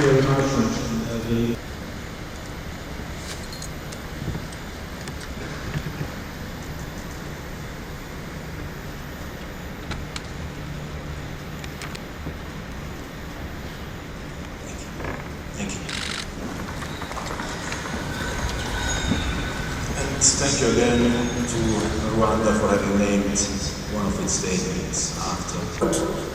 Thank you again to Rwanda for having named one of its stadiums after.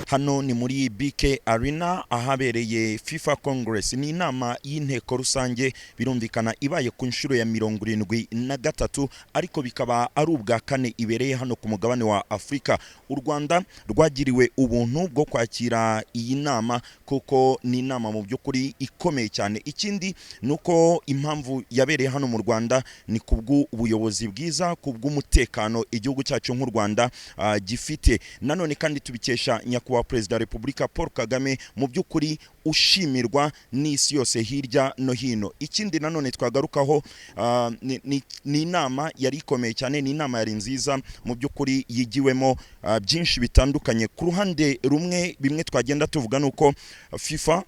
Hano ni muri BK Arena ahabereye FIFA Congress. Ni inama y'inteko rusange birumvikana ibaye ku nshuro ya 73 ariko bikaba ari ubwa kane ibereye hano ku mugabane wa Afrika. U Rwanda rwagiriwe ubuntu bwo kwakira iyi nama kuko ni inama mu by'ukuri ikomeye cyane. Ikindi nuko impamvu yabereye hano mu Rwanda ni kubw'ubuyobozi bwiza, kubw'umutekano igihugu cyacu nk'u Rwanda gifite. Nanone kandi tubikesha nyakubahwa Perezida wa Repubulika Paul Kagame mu by'ukuri ushimirwa n'isi yose hirya no hino. Ikindi nanone twagarukaho ni inama yari ikomeye cyane, ni inama yari nziza mu by'ukuri yigiwemo byinshi bitandukanye. Ku ruhande rumwe bimwe twagenda tuvuga nuko FIFA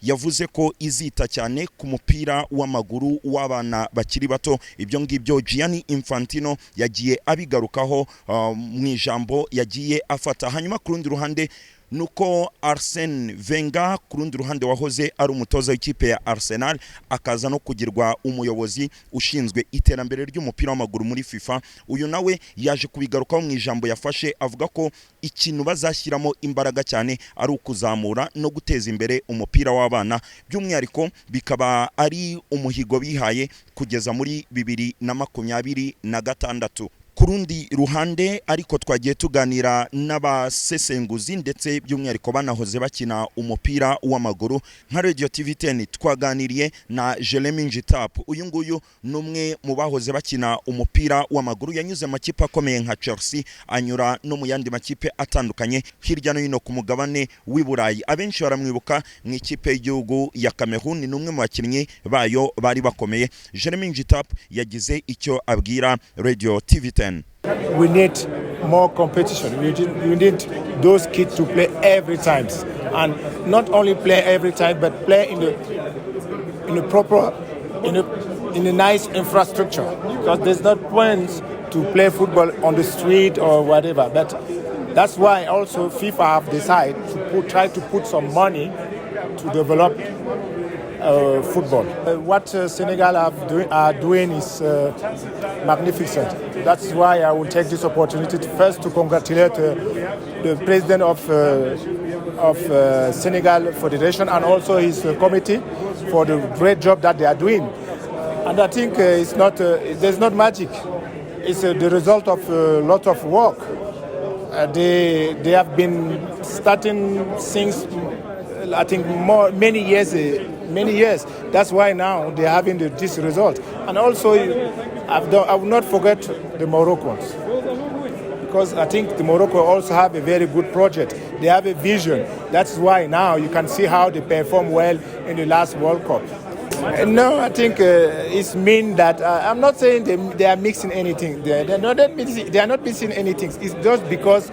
yavuze ko izita cyane ku mupira w'amaguru w'abana bakiri bato. Ibyo ngibyo Gianni Infantino yagiye abigarukaho mu ijambo yagiye afata. Hanyuma ku rundi ruhande nuko Arsene Wenger ku rundi ruhande wahoze ari umutoza w'ikipe ya Arsenal akaza no kugirwa umuyobozi ushinzwe iterambere ry'umupira w'amaguru muri FIFA. Uyu nawe yaje kubigarukaho mu ijambo yafashe avuga ko ikintu bazashyiramo imbaraga cyane ari ukuzamura no guteza imbere umupira w'abana, by'umwihariko bikaba ari umuhigo bihaye kugeza muri 2026. Kurundi ruhande ariko twagiye tuganira n'abasesenguzi ndetse by'umwihariko banahoze bakina umupira w'amaguru nka Radio TV10. Twaganiriye na Jeremy Njitap. Uyu nguyu numwe mu bahoze bakina umupira w'amaguru, yanyuze makipe akomeye nka Chelsea, anyura no mu yandi makipe atandukanye hirya no hino ku mugabane w'i Burayi. Abenshi baramwibuka mu ikipe y'igihugu ya Cameroon, ni numwe mu bakinnyi bayo bari bakomeye. Jeremy Njitap yagize icyo abwira Radio TV10. We need more competition. We need those kids to play every time, and not only play every time, but play in a proper, in a nice infrastructure. Because there's no point to play football on the street or whatever. But that's why also FIFA have decided to try to put some money to develop football. What Senegal are doing is magnificent. That's why I will take this opportunity first to congratulate the president of Senegal Federation and also his committee for the great job that they are doing. And I think it's not there's not magic. It's the result of a lot of work. They have been starting since I think many years. That's why now they're having this result. And also, I will not forget the Moroccans, because I think the Morocco also have a very good project. They have a vision. That's why now you can see how they perform well in the last World Cup. No, I think it's mean that I'm not saying they are mixing anything. They are not mixing anything. It's just because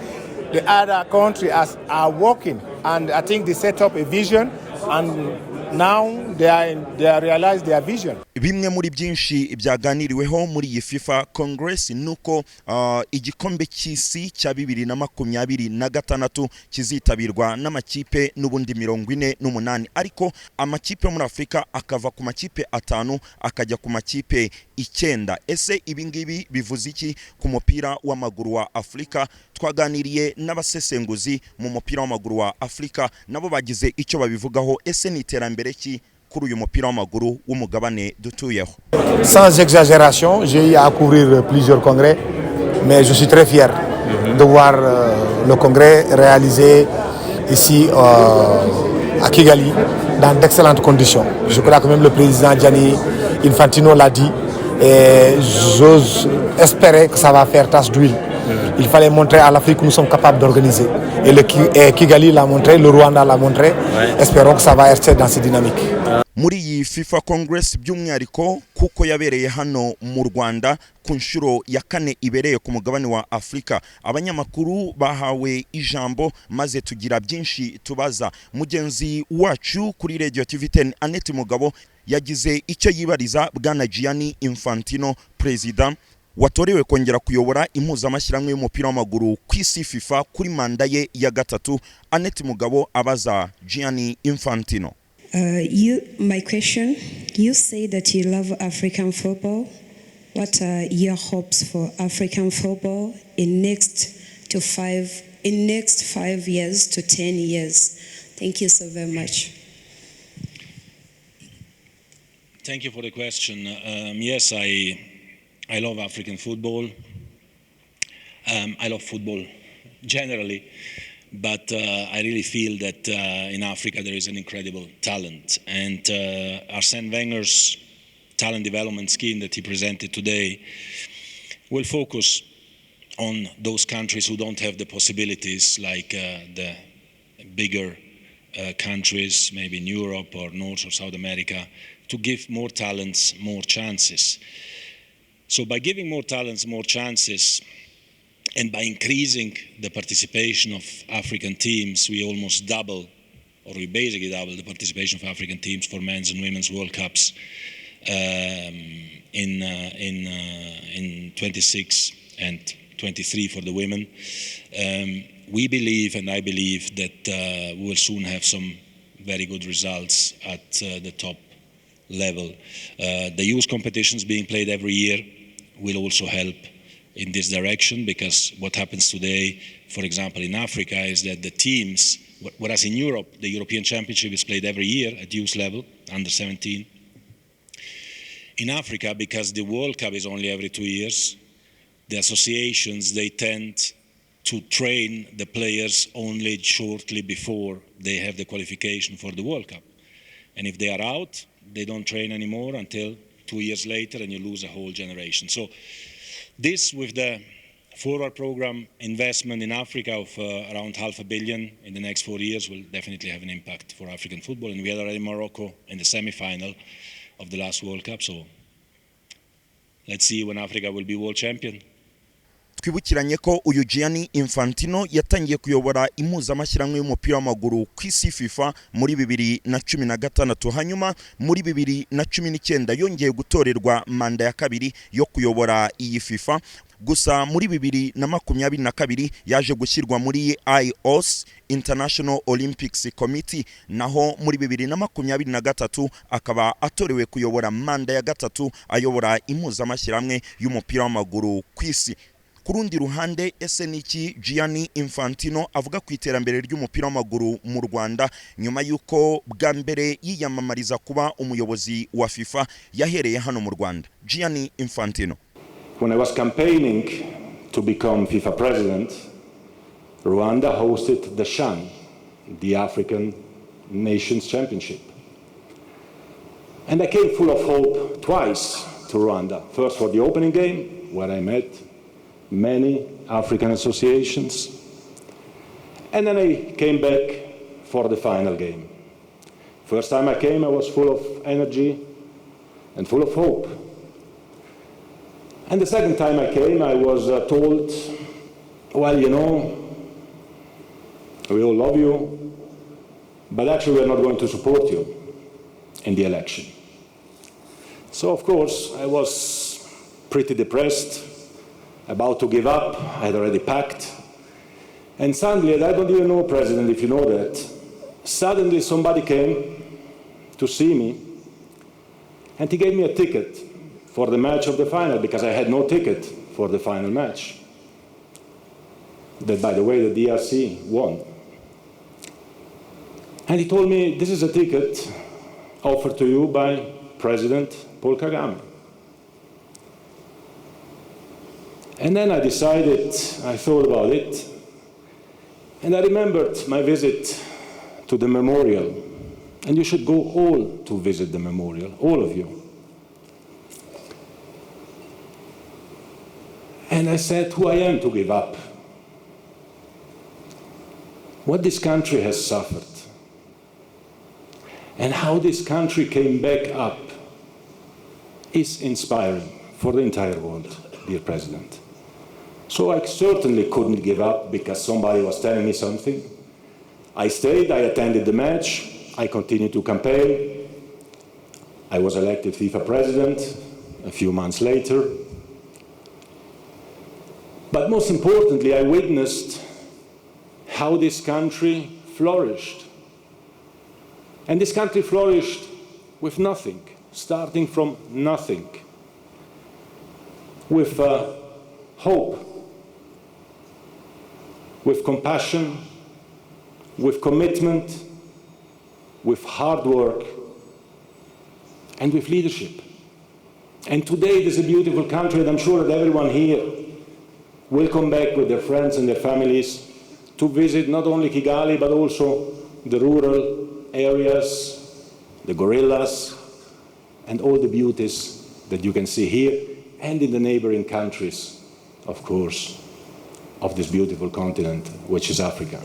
the other countries are working, and I think they set up a vision, and now they realize their vision. Bimwe muri byinshi byaganiriweho muri iyi FIFA Congress nuko igikombe cy'isi cya 2026 kizitabirwa n'amakipe n'ubundi 48, ariko amakipe muri Afrika akava ku makipe 5 akajya ku makipe 9. Ese ibingibi bivuze iki ku mupira w'amaguru wa Afrika? Twaganiriye n'abasesenguzi mu mupira w'amaguru wa Afrika, nabo bagize icyo babivugaho. Ese ni iterambere ki kuri uyu mupira w'amaguru w'umugabane dutuyeho? Sans exagération, j'ai eu à couvrir plusieurs congrès, mais je suis très fier de voir le congrès réalisé ici à Kigali dans d'excellentes conditions. Je crois que même le président Gianni Infantino l'a dit, et j'ose espérer que ça va faire tache d'huile. Il fallait montrer à l'Afrique que nous sommes capables d'organiser. Et Kigali l'a montré, le Rwanda l'a montré. Ouais. Espérons que ça va rester dans cette dynamique. muri iyi FIFA Congress by'umwihariko kuko yabereye hano mu Rwanda ku nshuro ya kane ibereye ku mugabane wa Afrika. Abanyamakuru bahawe ijambo maze tugira byinshi tubaza. Mugenzi wacu kuri Radio TV10 Annette Mugabo yagize icyo yibariza bwana Gianni Infantino, president watorewe kongera kuyobora impuzamashyirahamwe y'umupira w'amaguru ku isi FIFA kuri manda ye ya gatatu. Annette Mugabo abaza Gianni Infantino. My question, you say that you love African football. What are your hopes for African football in next 5 years to 10 years? Thank you so very much. Thank you for the question. Yes, I love African football. I love football generally, but I really feel that in Africa there is an incredible talent. And Arsene Wenger's talent development scheme that he presented today will focus on those countries who don't have the possibilities, like the bigger countries, maybe in Europe or North or South America, to give more talents more chances. So by giving more talents more chances and by increasing the participation of African teams, we almost double, or we basically double the participation of African teams for men's and women's World Cups in 26 and 23 for the women. We believe, and I believe, that we will soon have some very good results at the top level. The youth competitions being played every year will also help in this direction, because what happens today, for example, in Africa, is that the teams, whereas in Europe, the European Championship is played every year at youth level, under 17. In Africa, because the World Cup is only every 2 years, the associations, they tend to train the players only shortly before they have the qualification for the World Cup. And if they are out, they don't train anymore until 2 years later, and you lose a whole generation. So this, with the forward program investment in Africa of around $500 million in the next 4 years, will definitely have an impact for African football. And we had already Morocco in the semi-final of the last World Cup. So let's see when Africa will be world champion. Twibukiranye ko uyu Gianni Infantino yatangiye kuyobora impuzamashyirahamwe y'umupira w'amaguru ku isi FIFA muri 2016, hanyuma muri 2019 yongeye gutorerwa manda ya kabiri yo kuyobora iyi FIFA. Gusa muri 2022 yaje gushyirwa muri IOC, International Olympics Committee, naho muri 2023 akaba atorewe kuyobora manda ya gatatu ayobora impuzamashyirahamwe y'umupira w'amaguru ku isi. Kurundi ruhande, ese niki Gianni Infantino avuga ku iterambere ry'umupira w'amaguru mu Rwanda nyuma yuko bwa mbere yiyamamariza kuba umuyobozi wa FIFA yahereye hano mu Rwanda? Gianni Infantino: When I was campaigning to become FIFA president, Rwanda hosted the CHAN, the African Nations Championship. And I came full of hope twice to Rwanda. First for the opening game, where I met many African associations. And then I came back for the final game. First time I came, I was full of energy and full of hope. And the second time I came, I was told, well, you know, we all love you, but actually we're not going to support you in the election. So, of course, I was pretty depressed, about to give up. I had already packed. And suddenly, I don't even know, President, if you know that, suddenly somebody came to see me, and he gave me a ticket for the match of the final, because I had no ticket for the final match. That, by the way, the DRC won. And he told me, this is a ticket offered to you by President Paul Kagame. And then I decided, I thought about it, and I remembered my visit to the memorial. And you should go all to visit the memorial, all of you. And I said, who I am to give up? What this country has suffered. And how this country came back up is inspiring for the entire world, dear President. So I certainly couldn't give up because somebody was telling me something. I stayed, I attended the match, I continued to campaign. I was elected FIFA president a few months later. But most importantly, I witnessed how this country flourished. And this country flourished with nothing, starting from nothing, with hope, with compassion, with commitment, with hard work, and with leadership. And today it is a beautiful country, and I'm sure that everyone here will come back with their friends and their families to visit not only Kigali, but also the rural areas, the gorillas, and all the beauties that you can see here and in the neighboring countries, of course, of this beautiful continent, which is Africa.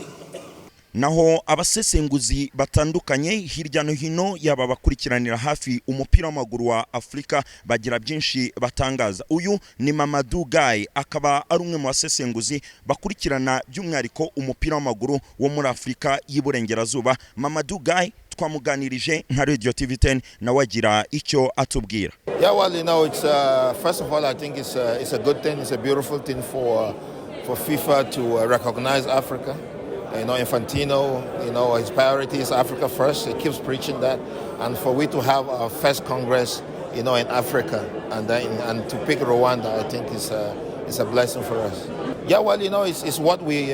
Naho abasesenguzi batandukanye hirya no hino yaba bakurikiranira hafi umupira w'amaguru wa Afrika bagira byinshi batangaza. Uyu ni Mamadou Gueye, akaba ari umwe mu basesenguzi bakurikirana by'umwihariko umupira w'amaguru wo muri Afrika y'Iburengerazuba. Mamadou Gueye twamuganirije nka Radio TV10 nawe agira icyo atubwira. Yeah, well, you know, it's first of all, I think it's a good thing, it's a beautiful thing for FIFA to recognize Africa. You know, Infantino, you know, his priority is Africa first. He keeps preaching that, and for we to have our first Congress, you know, in Africa, and to pick Rwanda, I think is a blessing for us. Yeah, well, you know, it's what we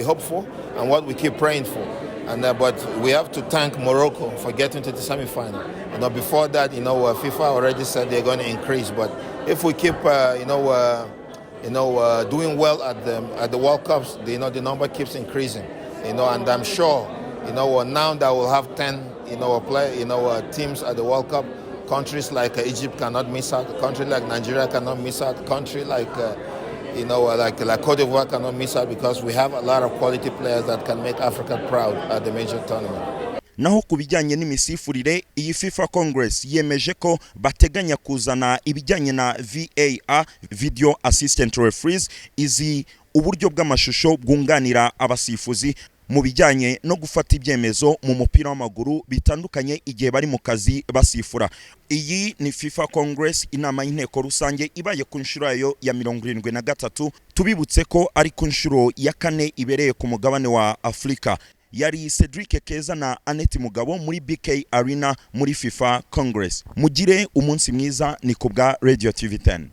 hope for and what we keep praying for, and but we have to thank Morocco for getting to the semi-final. You know, before that, you know, FIFA already said they're going to increase, but if we keep, doing well at the World Cups, you know, the number keeps increasing. You know, and I'm sure, you know, now that we'll have 10, teams at the World Cup, countries like Egypt cannot miss out, a country like Nigeria cannot miss out, a country like, like Cote d'Ivoire cannot miss out, because we have a lot of quality players that can make Africa proud at the major tournament. Naho kubijyanye n'imisifurire, iyi FIFA Congress yemeje ko bateganya kuzana ibijyanye na VAR, Video Assistant Referees, izi uburyo bw'amashusho bwunganira abasifuzi mu bijyanye no gufata ibyemezo mu mupira w'amaguru bitandukanye igihe bari mu kazi basifura. Iyi ni FIFA Congress, inama y'inteko rusange ibaye ku nshuro yayo ya 73. Tubibutse ko ari ku nshuro ya 4 ibereye ku mugabane wa Afrika. Yari Cedric Keza na Annette Mugabo muri BK Arena muri FIFA Congress. Mugire umunsi mwiza, ni kubwa Radio TV10.